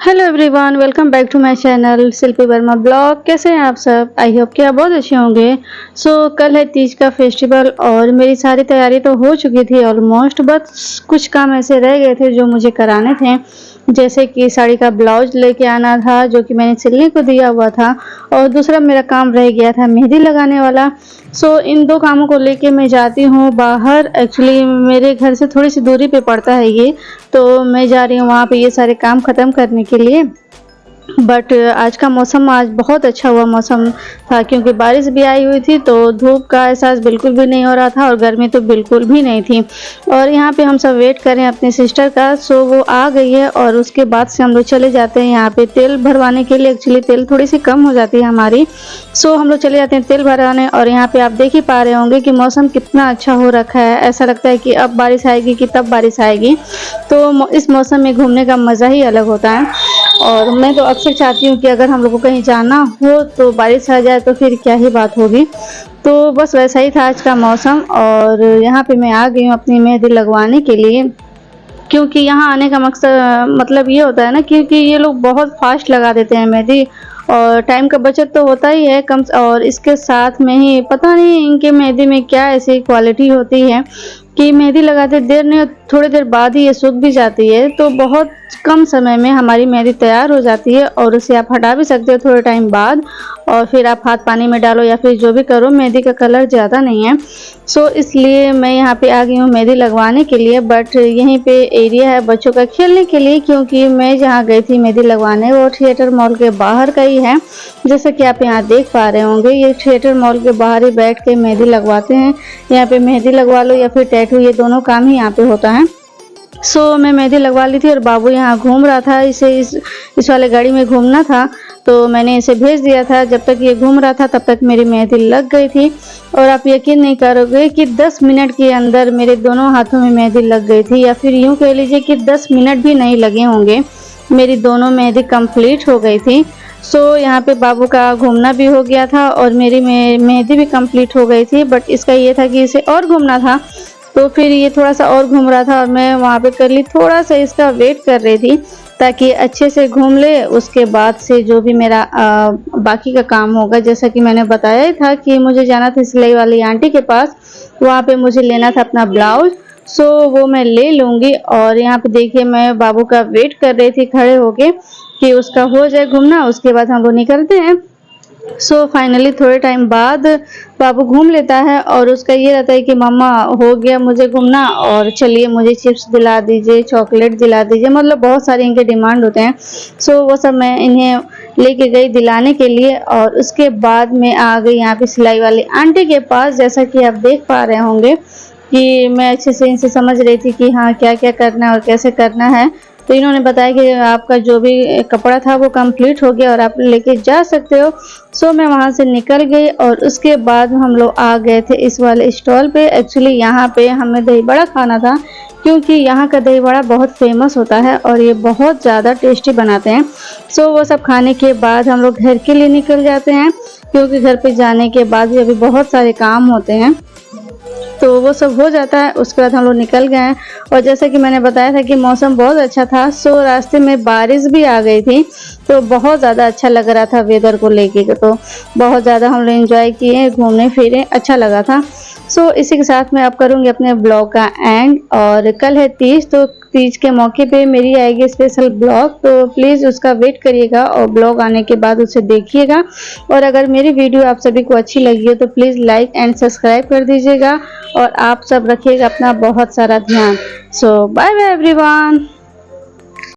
Hello everyone, welcome back to my channel Shilpi Verma blog. कैसे हैं आप सब? आई होप कि आप बहुत अच्छे होंगे। कल है तीज का फेस्टिवल और मेरी सारी तैयारी तो हो चुकी थी ऑलमोस्ट, बस कुछ काम ऐसे रह गए थे जो मुझे कराने थे, जैसे कि साड़ी का ब्लाउज लेके आना था जो कि मैंने सिलने को दिया हुआ था, और दूसरा मेरा काम रह गया था मेहंदी लगाने वाला। इन दो कामों को लेके मैं जाती हूँ बाहर। एक्चुअली मेरे घर से थोड़ी सी दूरी पे पड़ता है ये, तो मैं जा रही हूँ वहाँ पे ये सारे काम ख़त्म करने के लिए। बट आज का मौसम आज बहुत अच्छा हुआ मौसम था, क्योंकि बारिश भी आई हुई थी, तो धूप का एहसास बिल्कुल भी नहीं हो रहा था और गर्मी तो बिल्कुल भी नहीं थी। और यहाँ पे हम सब वेट कर रहे हैं अपनी सिस्टर का। वो आ गई है और उसके बाद से हम लोग चले जाते हैं यहाँ पे तेल भरवाने के लिए। एक्चुअली तेल थोड़ी सी कम हो जाती है हमारी, हम लोग चले जाते हैं तेल भरवाने। और यहाँ पे आप देख ही पा रहे होंगे कि मौसम कितना अच्छा हो रखा है। ऐसा लगता है कि अब बारिश आएगी कि तब बारिश आएगी। तो इस मौसम में घूमने का मज़ा ही अलग होता है। और मैं तो अक्सर चाहती हूँ कि अगर हम लोग को कहीं जाना हो तो बारिश आ जाए, तो फिर क्या ही बात होगी। तो बस वैसा ही था आज का मौसम। और यहाँ पे मैं आ गई हूँ अपनी मेहंदी लगवाने के लिए, क्योंकि यहाँ आने का मकसद मतलब ये होता है ना, क्योंकि ये लोग बहुत फास्ट लगा देते हैं मेहंदी, और टाइम का बचत तो होता ही है कम। और इसके साथ में ही पता नहीं इनके मेहंदी में क्या ऐसी क्वालिटी होती है कि मेहंदी लगाते देर नहीं, थोड़ी देर बाद ही ये सूख भी जाती है। तो बहुत कम समय में हमारी मेहंदी तैयार हो जाती है, और उसे आप हटा भी सकते हो थोड़े टाइम बाद, और फिर आप हाथ पानी में डालो या फिर जो भी करो, मेहंदी का कलर ज़्यादा नहीं है। इसलिए मैं यहाँ पे आ गई हूँ मेहंदी लगवाने के लिए। बट यहीं पे एरिया है बच्चों का खेलने के लिए, क्योंकि मैं जहाँ गई थी मेहंदी लगवाने वो थिएटर मॉल के बाहर का ही है। जैसा कि आप यहाँ देख पा रहे होंगे, ये थिएटर मॉल के बाहर ही बैठ के मेहंदी लगवाते हैं। यहाँ पे मेहंदी लगवा लो या फिर टैटू, ये दोनों काम ही यहाँ पे होता है। मैं मेहंदी लगवा ली थी और बाबू यहाँ घूम रहा था। इसे इस वाले गाड़ी में घूमना था, तो मैंने इसे भेज दिया था। जब तक ये घूम रहा था तब तक मेरी मेहंदी लग गई थी, और आप यकीन नहीं करोगे कि 10 मिनट के अंदर मेरे दोनों हाथों में मेहंदी लग गई थी, या फिर यूँ कह लीजिए कि 10 मिनट भी नहीं लगे होंगे, मेरी दोनों मेहंदी कंप्लीट हो गई थी। यहाँ पे बाबू का घूमना भी हो गया था और मेरी मेहंदी भी कंप्लीट हो गई थी। बट इसका ये था कि इसे और घूमना था, तो फिर ये थोड़ा सा और घूम रहा था और मैं वहाँ पे कर ली थोड़ा सा इसका वेट कर रही थी, ताकि अच्छे से घूम ले। उसके बाद से जो भी मेरा बाकी का काम होगा, जैसा कि मैंने बताया ही था कि मुझे जाना था सिलाई वाली आंटी के पास, वहाँ पे मुझे लेना था अपना ब्लाउज। वो मैं ले लूँगी। और यहाँ पे देखिए मैं बाबू का वेट कर रही थी खड़े होके कि उसका हो जाए घूमना, उसके बाद हम लोग निकलते हैं। फाइनली थोड़े टाइम बाद बाबू घूम लेता है, और उसका ये रहता है कि मम्मा हो गया मुझे घूमना, और चलिए मुझे चिप्स दिला दीजिए, चॉकलेट दिला दीजिए, मतलब बहुत सारे इनके डिमांड होते हैं। वो सब मैं इन्हें लेके गई दिलाने के लिए। और उसके बाद मैं आ गई यहाँ पे सिलाई वाली आंटी के पास। जैसा कि आप देख पा रहे होंगे कि मैं अच्छे से इनसे समझ रही थी कि हाँ क्या क्या करना है और कैसे करना है। तो इन्होंने बताया कि आपका जो भी कपड़ा था वो कंप्लीट हो गया और आप लेके जा सकते हो। मैं वहाँ से निकल गई, और उसके बाद हम लोग आ गए थे इस वाले स्टॉल पे। एक्चुअली यहाँ पे हमें दही बड़ा खाना था, क्योंकि यहाँ का दही बड़ा बहुत फेमस होता है और ये बहुत ज़्यादा टेस्टी बनाते हैं। वो सब खाने के बाद हम लोग घर के लिए निकल जाते हैं, क्योंकि घर पे जाने के बाद भी अभी बहुत सारे काम होते हैं, तो वो सब हो जाता है। उसके बाद हम लोग निकल गए हैं। और जैसा कि मैंने बताया था कि मौसम बहुत अच्छा था, रास्ते में बारिश भी आ गई थी, तो बहुत ज़्यादा अच्छा लग रहा था वेदर को लेके। तो बहुत ज़्यादा हम लोग एंजॉय किए, घूमने फिरे, अच्छा लगा था। इसी के साथ मैं अब करूँगी अपने ब्लॉग का एंड। और कल है तीज, तो तीज के मौके पे मेरी आएगी स्पेशल ब्लॉग, तो प्लीज़ उसका वेट करिएगा और ब्लॉग आने के बाद उसे देखिएगा। और अगर मेरी वीडियो आप सभी को अच्छी लगी हो तो प्लीज़ लाइक एंड सब्सक्राइब कर दीजिएगा, और आप सब रखिएगा अपना बहुत सारा ध्यान। Bye bye everyone.